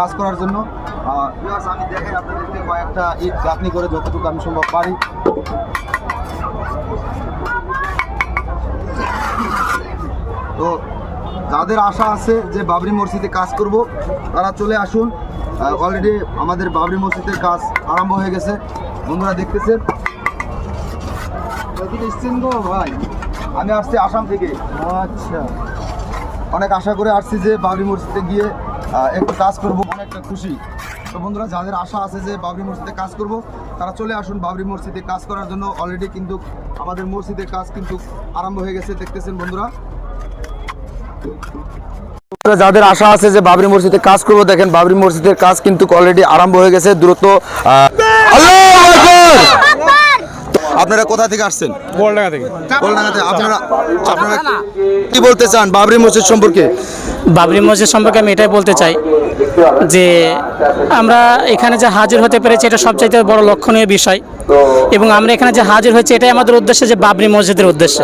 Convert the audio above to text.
কাজ করার জন্য। আমি দেখাই আপনাদেরকে কয়েকটা ইট গাঁথনি করে যতটুকু আমি সম্ভব পারি। তো যাদের আশা আছে যে বাবরি মসজিদে কাজ করব তারা চলে আসুন। অলরেডি আমাদের বাবরি মসজিদের কাজ আরম্ভ হয়ে গেছে, বন্ধুরা দেখতেছেন। ভাই আমি আসছি আসাম থেকে। আচ্ছা, অনেক আশা করে আসছি যে বাবরি মসজিদে গিয়ে একটু কাজ করব, অনেকটা খুশি। তো বন্ধুরা যাদের আশা আছে যে বাবরি মসজিদে কাজ করব তারা চলে আসুন বাবরি মসজিদে কাজ করার জন্য। অলরেডি কিন্তু আমাদের মসজিদের কাজ কিন্তু আরম্ভ হয়ে গেছে, দেখতেছেন বন্ধুরা। যাদের আশা আছে যে বাবরি মসজিদে কাজ করব, দেখেন বাবরি মসজিদের কাজ কিন্তু অলরেডি আরম্ভ হয়ে গেছে দ্রুত। আপনারা কোথা থেকে আসছেন? গোলডাঙ্গা থেকে। গোলডাঙ্গা থেকে। আপনারা কি বলতে চান বাবরি মসজিদ সম্পর্কে? বাবরি মসজিদ সম্পর্কে আমি এটাই বলতে চাই যে আমরা এখানে যে হাজির হতে পেরেছি এটা সবচাইতে বড় লক্ষণীয় বিষয়, এবং আমরা এখানে যে হাজির হয়েছি এটাই আমাদের উদ্দেশ্য, যে বাবরি মসজিদের উদ্দেশ্যে।